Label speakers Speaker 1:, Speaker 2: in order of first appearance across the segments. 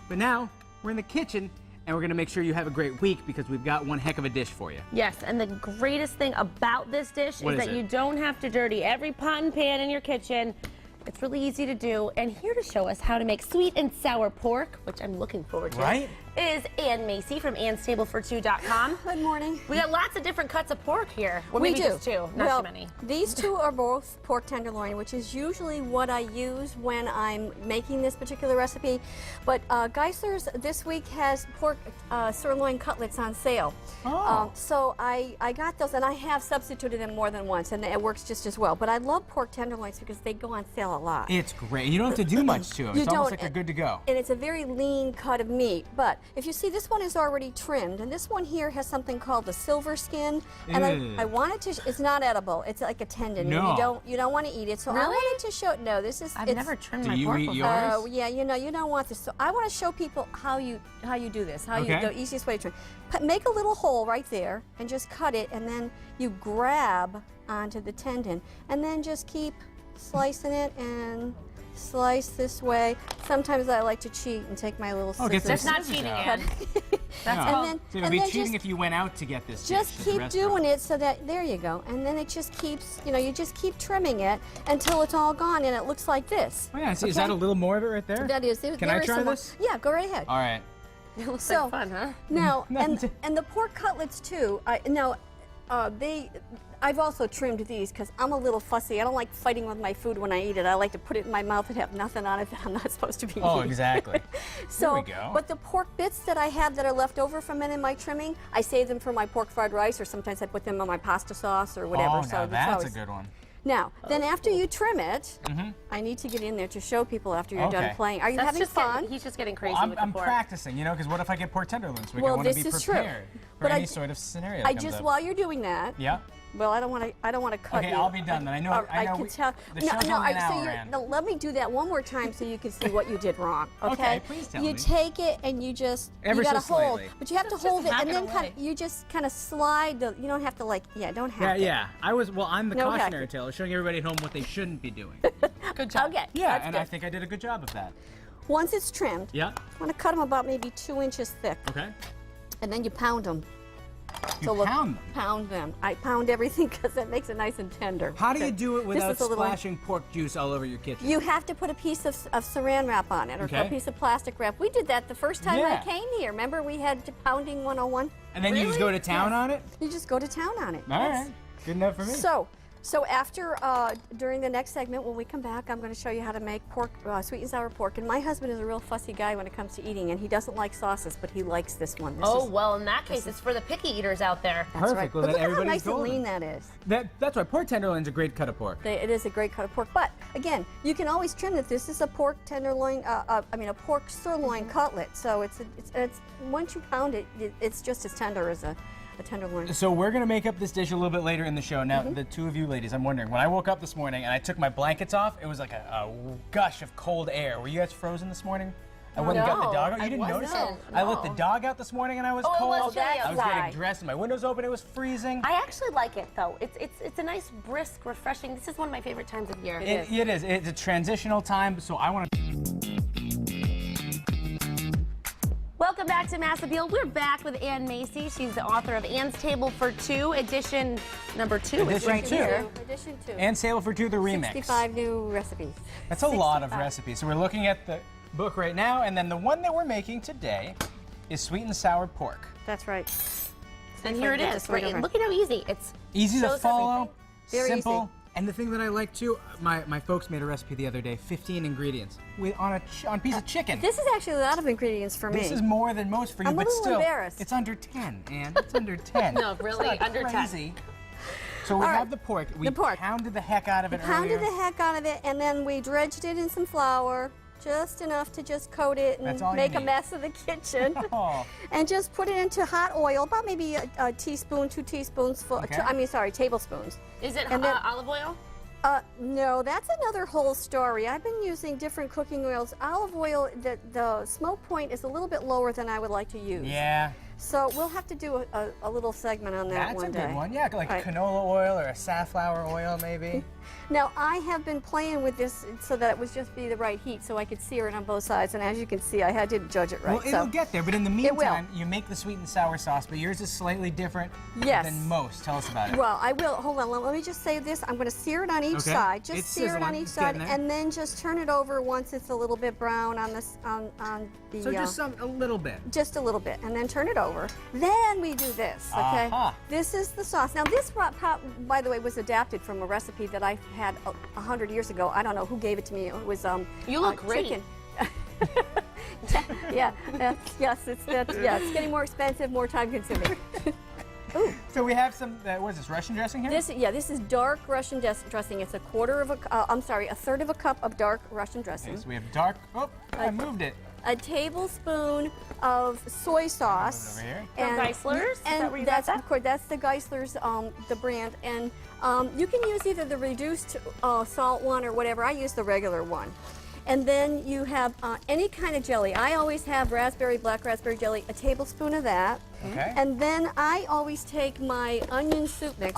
Speaker 1: But now, we're in the kitchen, and we're gonna make sure you have a great week because we've got one heck of a dish for you.
Speaker 2: Yes, and the greatest thing about this dish is that you don't have to dirty every pot and pan in your kitchen. It's really easy to do. And here to show us how to make sweet and sour pork, which I'm looking forward to, is Ann Macey from AnnStableFor2.com.
Speaker 3: Good morning.
Speaker 2: We got lots of different cuts of pork here. Well,
Speaker 3: we
Speaker 2: maybe
Speaker 3: do.
Speaker 2: Just two, not too many.
Speaker 3: These two are both pork tenderloin, which is usually what I use when I'm making this particular recipe. But Geisler's this week has pork sirloin cutlets on sale.
Speaker 1: Oh.
Speaker 3: So I got those, and I have substituted them more than once, and it works just as well. But I love pork tenderloins because they go on sale a lot.
Speaker 1: It's great. You don't have to do much to them. It's almost like they're good to go.
Speaker 3: And it's a very lean cut of meat. But if you see, this one is already trimmed, and this one here has something called the silver skin. And I wanted to. It's not edible. It's like a tendon.
Speaker 1: No.
Speaker 3: You don't want to eat it. So
Speaker 2: Really?
Speaker 3: I wanted to show. No, this is.
Speaker 2: I've never trimmed my pork before.
Speaker 1: Do you eat yours?
Speaker 3: Oh yeah, you don't want this. So I want to show people how you do this. The easiest way to trim. Make a little hole right there and just cut it, and then you grab onto the tendon, and then just keep slicing it and slice this way. Sometimes I like to cheat and take my little scissors.
Speaker 2: That's not cheating, Ann.
Speaker 1: So it would be cheating if you went out to get this dish
Speaker 3: Just
Speaker 1: at the
Speaker 3: keep doing it so that, there you go. And then it just keeps, you just keep trimming it until it's all gone and it looks like this.
Speaker 1: Oh yeah, see, is that a little more of it right there?
Speaker 3: That is.
Speaker 1: Can I try this?
Speaker 3: Yeah, go right ahead.
Speaker 1: All right.
Speaker 2: It looks like fun, huh?
Speaker 3: Now, and the pork cutlets too, I've also trimmed these because I'm a little fussy. I don't like fighting with my food when I eat it. I like to put it in my mouth and have nothing on it that I'm not supposed to be eating.
Speaker 1: Oh, exactly.
Speaker 3: So,
Speaker 1: there we go.
Speaker 3: But the pork bits that I have that are left over from any of my trimming, I save them for my pork fried rice, or sometimes I put them on my pasta sauce or whatever.
Speaker 1: Oh,
Speaker 3: so
Speaker 1: now that's a good one.
Speaker 3: Now, then after you trim it, I need to get in there to show people after you're done playing. Are you having fun?
Speaker 2: He's just getting crazy with the pork.
Speaker 1: I'm practicing, because what if I get pork tenderloins? I want to be prepared for any sort of scenario that comes up.
Speaker 3: While you're doing that, well, I don't want to cut you.
Speaker 1: Okay, I'll be done then. I know
Speaker 3: I can tell.
Speaker 1: The show's only an hour, Ann.
Speaker 3: Let me do that one more time so you can see what you did wrong. Okay,
Speaker 1: please tell me.
Speaker 3: You take it and you just
Speaker 1: Ever
Speaker 3: you gotta
Speaker 1: so
Speaker 3: hold,
Speaker 1: slightly.
Speaker 3: but you have to hold it and then you just kind of slide the. You don't have to don't have to.
Speaker 1: Yeah. I'm the cautionary tale, showing everybody at home what they shouldn't be doing.
Speaker 2: Good job.
Speaker 3: Okay.
Speaker 1: Yeah, and I think I did a good job of that.
Speaker 3: Once it's trimmed, I want to cut them about maybe 2 inches thick.
Speaker 1: Okay.
Speaker 3: And then you pound them.
Speaker 1: Pound them?
Speaker 3: Pound them. I pound everything because it makes it nice and tender.
Speaker 1: How do you do it without splashing pork juice all over your kitchen?
Speaker 3: You have to put a piece of saran wrap on it, or a piece of plastic wrap. We did that the first time I came here. Remember, we had pounding 101?
Speaker 1: And then you just go to town on it?
Speaker 3: You just go to town on it.
Speaker 1: All right. Good enough for me.
Speaker 3: So after, during the next segment, when we come back, I'm going to show you how to make pork, sweet and sour pork. And my husband is a real fussy guy when it comes to eating, and he doesn't like sauces, but he likes this one.
Speaker 2: Well, in that case, it's for the picky eaters out there.
Speaker 3: That's right.
Speaker 1: Well,
Speaker 3: but look at how
Speaker 1: nice
Speaker 3: and lean that is.
Speaker 1: That's right. Pork tenderloin's a great cut of pork.
Speaker 3: It is a great cut of pork. But again, you can always trim it. This is a pork tenderloin. a pork sirloin cutlet. So it's once you pound it, it's just as tender as a tenderloin.
Speaker 1: So we're going to make up this dish a little bit later in the show. Now, the two of you ladies, I'm wondering, when I woke up this morning and I took my blankets off, it was like a gush of cold air. Were you guys frozen this morning? I went and got the dog out. You didn't notice it?
Speaker 2: No.
Speaker 1: I let the dog out this morning and I was cold.
Speaker 2: I was
Speaker 1: getting dressed and my windows open. It was freezing.
Speaker 2: I actually like it though. It's a nice, brisk, refreshing. This is one of my favorite times of year.
Speaker 1: It is. It's a transitional time, so I want to.
Speaker 2: Welcome back to Mass Appeal. We're back with Ann Macey. She's the author of Ann's Table for Two, edition number 2.
Speaker 1: Edition
Speaker 2: right
Speaker 1: 2.
Speaker 2: Here.
Speaker 3: Edition 2.
Speaker 1: Ann's Table for Two, the remix.
Speaker 3: 65 new recipes.
Speaker 1: That's a lot of recipes. So we're looking at the book right now, and then the one that we're making today is sweet and sour pork.
Speaker 3: That's right.
Speaker 2: And here it is. Look at how easy. It's
Speaker 1: easy to follow,
Speaker 3: very
Speaker 1: simple.
Speaker 3: easy.
Speaker 1: And the thing that I like too, my folks made a recipe the other day, 15 ingredients on a piece of chicken.
Speaker 3: This is actually a lot of ingredients for me.
Speaker 1: This is more than most for you,
Speaker 3: I'm
Speaker 1: but
Speaker 3: a little
Speaker 1: still,
Speaker 3: embarrassed.
Speaker 1: it's under 10, Ann. It's under 10.
Speaker 2: No, really,
Speaker 1: it's not
Speaker 2: under
Speaker 1: crazy.
Speaker 2: 10.
Speaker 1: So we have the pork. We pounded the heck out of it earlier.
Speaker 3: Pounded the heck out of it, and then we dredged it in some flour, just enough to just coat it and make a mess of the kitchen. And just put it into hot oil, about maybe a teaspoon, 2 tablespoons. Tablespoons.
Speaker 2: Is it olive oil?
Speaker 3: No, that's another whole story. I've been using different cooking oils. Olive oil, the smoke point is a little bit lower than I would like to use.
Speaker 1: Yeah.
Speaker 3: So we'll have to do a little segment on that one day.
Speaker 1: That's a good one. Yeah, like canola oil or a safflower oil, maybe.
Speaker 3: Now, I have been playing with this so that it would just be the right heat so I could sear it on both sides. And as you can see, I had to judge it right.
Speaker 1: Well, it'll get there. But in the meantime, you make the sweet and sour sauce, but yours is slightly different than most. Tell us about it.
Speaker 3: Well, I will. Hold on. Let me just say this. I'm going to sear it on each side. Just sear it on each side. And then just turn it over once it's a little bit brown on this on the.
Speaker 1: So just a little bit.
Speaker 3: Just a little bit. And then turn it over. Then we do this, okay? This is the sauce. Now, this pot, by the way, was adapted from a recipe that I had 100 years ago. I don't know who gave it to me. It was
Speaker 2: you look great.
Speaker 3: Chicken. Yes, it's getting more expensive, more time consuming. Ooh.
Speaker 1: So we have some. What is this, Russian dressing here?
Speaker 3: This is dark Russian dressing. It's a third of a cup of dark Russian dressing.
Speaker 1: Okay, so we have dark. Oh, I moved it.
Speaker 3: A tablespoon of soy sauce.
Speaker 1: Over here.
Speaker 2: And Geisler's?
Speaker 3: And that's of course that's the Geisler's, the brand. And you can use either the reduced salt one or whatever. I use the regular one. And then you have any kind of jelly. I always have black raspberry jelly, a tablespoon of that.
Speaker 1: Okay.
Speaker 3: And then I always take my onion soup mix.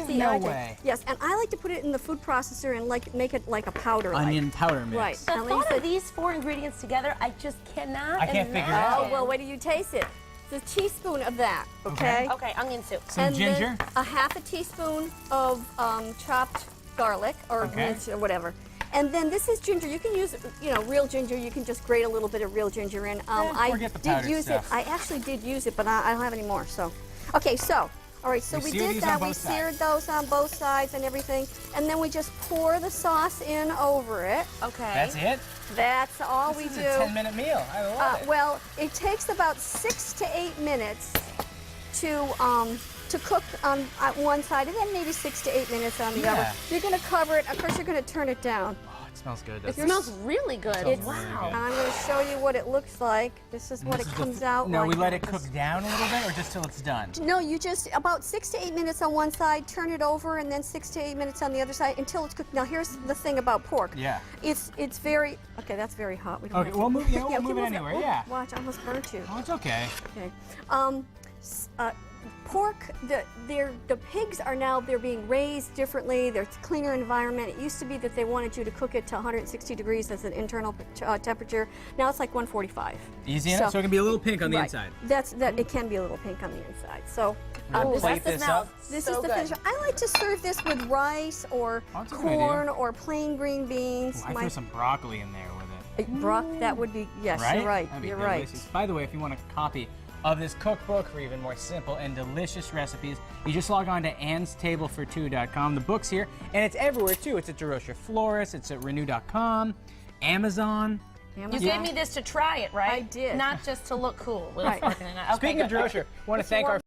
Speaker 1: No way.
Speaker 3: Yes, and I like to put it in the food processor and make it like a powder.
Speaker 1: Onion powder mix.
Speaker 3: Right.
Speaker 2: The thought of these 4 ingredients together, I just cannot.
Speaker 1: I can't figure it out.
Speaker 3: Oh, well, wait till you taste it. It's a teaspoon of that, okay?
Speaker 2: Okay, onion soup.
Speaker 1: Some ginger.
Speaker 3: Then a half a teaspoon of chopped garlic or mince or whatever. And then this is ginger. You can use, real ginger. You can just grate a little bit of real ginger in. I did use it. I actually did use it, but I don't have any more. So, okay. So, all right. So we did that. We seared those on both sides and everything, and then we just pour the sauce in over it.
Speaker 2: Okay.
Speaker 1: That's it.
Speaker 3: That's all we do.
Speaker 1: This is a 10-minute meal. I love it.
Speaker 3: Well, it takes about 6 to 8 minutes to cook on one side, and then maybe 6 to 8 minutes on the other. You're going to cover it. Of course, you're going to turn it down.
Speaker 1: Oh, it smells good.
Speaker 2: It smells really good.
Speaker 3: Wow. And I'm going to show you what it looks like. This is what it comes out like.
Speaker 1: Now, we let it cook down a little bit, or just till it's done?
Speaker 3: No, you just, about 6 to 8 minutes on one side, turn it over, and then 6 to 8 minutes on the other side until it's cooked. Now, here's the thing about pork.
Speaker 1: Yeah.
Speaker 3: It's very, okay, that's very hot. We don't
Speaker 1: Okay, we'll move, we'll move it anywhere, yeah.
Speaker 3: Watch, I almost burnt you.
Speaker 1: Oh, it's okay.
Speaker 3: Okay. Pork, the pigs are now, they're being raised differently. They're a cleaner environment. It used to be that they wanted you to cook it to 160 degrees as an internal temperature. Now it's like 145.
Speaker 1: Easy enough? So it can be a little pink on the inside.
Speaker 3: It can be a little pink on the inside. So
Speaker 1: plate this up.
Speaker 3: This is the finisher. I like to serve this with rice or corn or plain green beans.
Speaker 1: Ooh, I throw some broccoli in there with it.
Speaker 3: That would be, yes,
Speaker 1: right?
Speaker 3: You're right.
Speaker 1: That'd be
Speaker 3: You're
Speaker 1: delicious.
Speaker 3: right.
Speaker 1: By the way, if you want a copy of this cookbook for even more simple and delicious recipes, you just log on to annstablefor2.com. The book's here, and it's everywhere too. It's at DeRocher Florist, it's at renew.com, Amazon.
Speaker 2: You gave me this to try it, right?
Speaker 3: I did.
Speaker 2: Not just to look cool. With
Speaker 3: Right.
Speaker 2: okay,
Speaker 1: Speaking of DeRocher, I want to thank our